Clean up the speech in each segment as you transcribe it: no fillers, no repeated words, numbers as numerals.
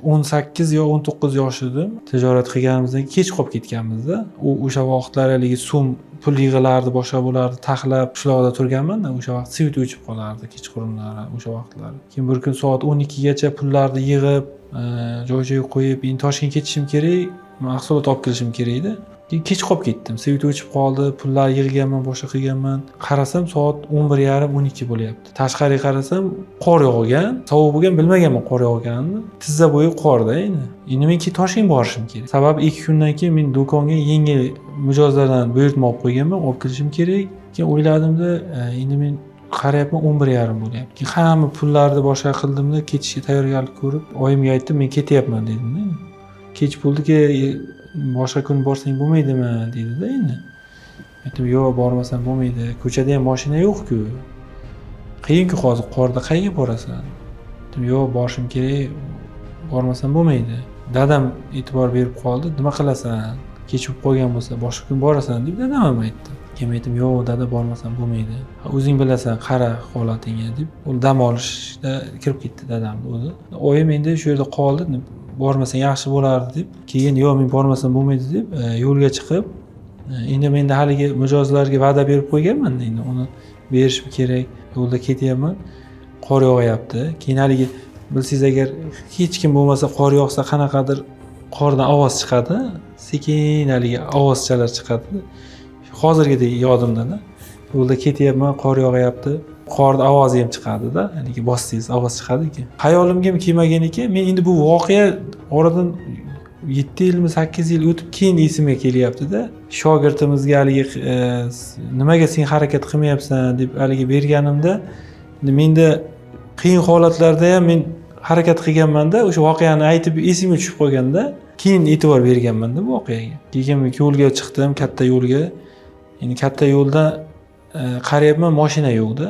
18 yo 19 yosh edim. Tijorat qilganimizdan kech qolib ketganmiz-da. O'sha vaqtlar haligi so'm pul yig'ilardi, boshqa bo'lardi, taxlab qishloqda turganman-da, o'sha vaqt svet o'chib qolardi kechqurunlari, o'sha vaqtlar. Keyin bir kun soat 12 gacha pullarni yig'ib, joy-joyiga qo'yib, endi Toshkentga ketishim kerak, mahsulot olib kelishim kerak edi. Kech qolib ketdim. Svet o'chib qoldi, pullar yig'ganman, boshqa qilganman. Qarasam soat 11:30-12 bo'lyapti. Tashqariga qarasam qor yog'gan, sovuq bo'lgan, bilmaganman qor yog'ganini. Tizza bo'yi qorda endi. Endi men Toshkentga borishim kerak. Sababi 2 kundan keyin men do'konga yengil mijozlardan buyurtma olib qo'yganman, olib kelishim kerak. Keyin o'yladimda, endi men qarayapman 11:30 bo'lyapti. Keyin hamma pullarni boshqa qildimda, ketishga tayyorgarlik ko'rib, oyimga aytdim, men ketyapman dedim-da. Kech bo'ldi-ki, boshqa kun borsang bo'lmaydimi dedi-da endi. Aytdim, yo'q, bormasam bo'lmaydi. Ko'chada ham mashina yo'q-ku. Qiyin-ku hozir qorda qayerga borasan? Aytdim, yo'q, borishim kerak, bormasam bo'lmaydi. Dadam e'tibor berib qoldi. Nima qilasan? Kech bo'lib qolgan bo'lsa, boshqa kun borasan deb dadam ham aytdi. Keyin aytdim, yo'q, dada, bormasam bo'lmaydi. O'zing bilasan, qara holatingga deb, u dam olishda kirib ketdi dadamning o'zi. Oyim endi shu yerda qoldi. Bormasang yaxshi bo'lardi deb, keyin yo'q, men bormasam bo'lmaydi deb yo'lga chiqib, endi menda haligi mijozlarga va'da berib qo'yganman-da, endi uni berishim kerak. Yo'lda ketyapman, qor yog'yapti. Keyin haligi bilsangiz, agar hech kim bo'lmasa qor yog'sa qanaqadir qordan ovoz chiqadi, sekin haligi ovozchalar chiqadi. Hozirgidek yodimda-da. Yo'lda ketyapman, qor yog'yapti. Qorda ovozi ham chiqadi-da, haligi bossangiz ovoz chiqadi-ki. Xayolimga ham kelmagan ekan. Men endi bu voqea oradan 7 yilmi, 8 yil o'tib keyin esimga kelyapti-da. Shogirdimizga haligi nimaga sen harakat qilmayapsan deb haligi berganimda, menda qiyin holatlarda ham men harakat qilganman-da, o'sha voqeani aytib esimga tushib qolganda, keyin e'tibor berganman-da bu voqeaga. Keyin yo'lga chiqdim, katta yo'lga. Endi katta yo'lda qarayapman, mashina yo'q-da.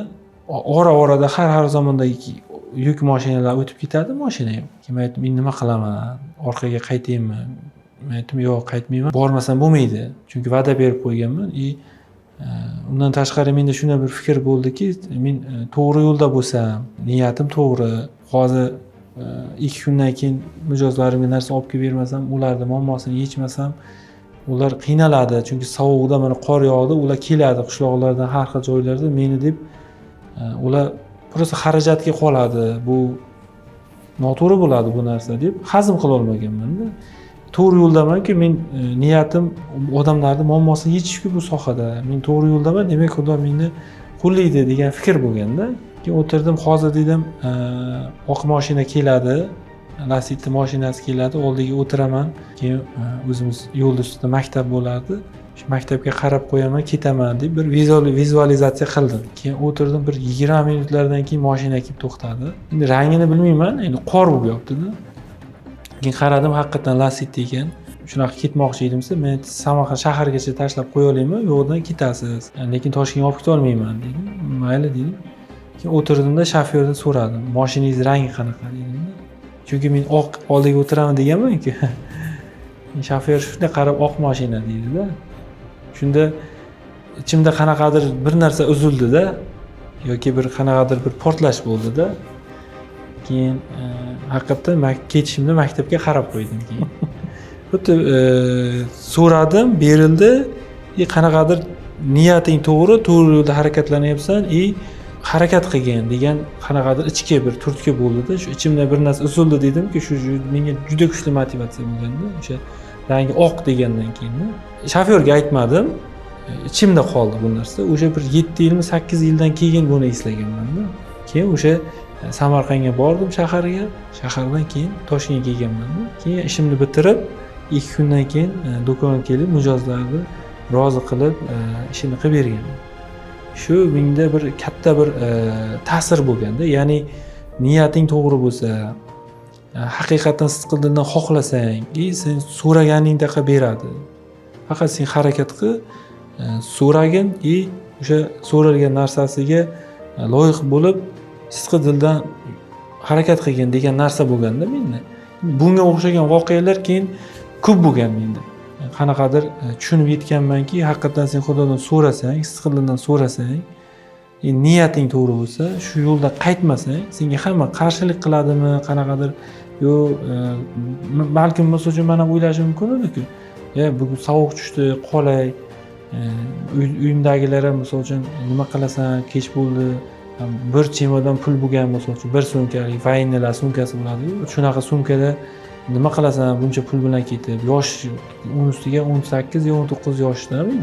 Ora-orada har zamondagi yuk mashinalar o'tib ketadi, mashina yo'q. Keyin aytdim, men nima qilaman? Orqaga qaytaymi? Men aytdim, yo'q, qaytmayman. Bormasam bo'lmaydi. Chunki va'da berib qo'yganman. Undan tashqari menda shunday bir fikr bo'ldiki, men to'g'ri yo'lda bo'lsam, niyatim to'g'ri. Hozir 2 kundan keyin mijozlarimga narsa olib kelib bermasam, ularning muammosini yechmasam, ular qiynaladi. Chunki sovuqda mana qor yog'di, ular keladi qishloqlardan, har xil joylardan meni deb, ular просто xarajatga qoladi. Bu noto'g'ri bo'ladi bu narsa deb hazm qila olmaganman-da. To'g'ri yo'ldamanki, men niyatim odamlarning muammosini yechishku bu sohada. Men to'g'ri yo'ldaman, demak Xudo meni qo'llaydi degan fikr bo'lganda, keyin o'tirdim, hozir dedim, oq mashina keladi, Lacetti mashinasi keladi, oldiga o'tiraman. Keyin o'zimiz yo'l ustida maktab bo'lardi. Shu maktabga qarab qo'yaman, ketaman deb bir vizualizatsiya qildim. Keyin o'tirdim, bir 20 minutlardan keyin mashina kelib to'xtadi. Endi rangini bilmayman, endi qor bo'lib yotdi-da. Keyin qaradim, haqiqatan Lacetti ekan. Shunaqa ketmoqchi edimsa, men Samarqand shahargacha tashlab qo'ya olaymi, yo'qdan ketasiz. Lekin Toshkentga olib keta olmayman dedim. Mayli dedim. Keyin o'tirdimda shofyordan so'radim, mashinangiz rangi qanaqa dedim. Chunki men oq oldiga o'tiraman deganman-ku. Shofyor shunday qarab oq mashina deydi-da. Shunda ichimda qanaqadir bir narsa uzildi-da, yoki bir qanaqadir bir portlash bo'ldi-da. Keyin haqiqatan ketishimda maktabga qarab qo'ydim keyin. Xuddi so'radim, berildi. Qanaqadir niyating to'g'ri, to'g'ri yo'lda harakatlanyapsan, harakat qilgan degan qanaqadir ichki bir turtki bo'ldi-da. Shu ichimda bir narsa uzildi dedim-ki, shu menga juda kuchli motivatsiya bo'lganda, o'sha rangi oq degandan keyin. Shofyorga aytmadim. Ichimda qoldi bu narsa. O'sha bir 7 yilmi, 8 yildan keyin buni eslaganman-da. Keyin o'sha Samarqandga bordim shaharga. Shahardan keyin Toshkentga kelganman-da. Keyin ishimni bitirib, 2 kundan keyin do'konga kelib, mijozlarni rozi qilib, ishini qilib berganman. Shu menda bir katta bir ta'sir bo'lganda, ya'ni niyating to'g'ri bo'lsa, haqiqatan sidqidildan xohlasang, sen so'raganingdaqa beradi. Faqat sen harakat qil, so'ragin, o'sha so'ralgan narsasiga loyiq bo'lib, sidqidildan harakat qilgin degan narsa bo'lganda menda. Bunga o'xshagan voqealar keyin ko'p bo'lgan menda. Qanaqadir tushunib yetganmanki, haqiqatan sen Xudodan so'rasang, sidqidildan so'rasang, niyating to'g'ri bo'lsa, shu yo'lda qaytmasang, senga hamma qarshilik qiladimi, qanaqadir yo balkim misol uchun man ham o'ylashim mumkin edi-ku, bugun sovuq tushdi, qolay. Uyimdagilar ham misol uchun nima qilasan, kech bo'ldi. Bir chemodan pul bo'lgan misol uchun bir sumkalik vaynnilar sumkasi bo'ladi-ku. Shunaqa sumkada nima qilasan buncha pul bilan ketib, yosh uni ustiga 18 yo 19 yoshda men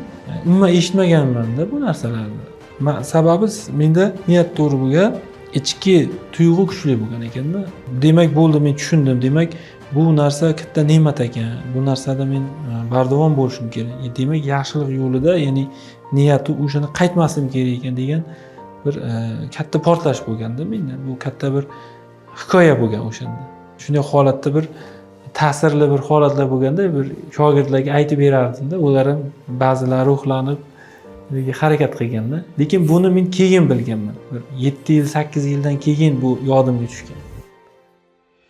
umuman eshitmaganman-da bu narsalarni. Sababi menda niyat to'g'ri bo'lgan, ichki tuyg'u kuchli bo'lgan ekanda. Demak bo'ldi, men tushundim. Demak bu narsa katta ne'mat ekan. Bu narsada men bardavom bo'lishim kerak. Demak yaxshilik yo'lida, ya'ni niyati o'shani qaytmaslim kerak ekan degan bir katta portlash bo'lganda menda. Bu katta bir hikoya bo'lgan o'shanda. Shunday holatda bir ta'sirli bir holatlar bo'lganda bir shogirdlarga aytib berardim-da, ular ham ba'zilari ruhlanib harakat qilganda. Lekin buni men keyin bilganman. Bir 7 yil, 8 yildan keyin bu yodimga tushgan.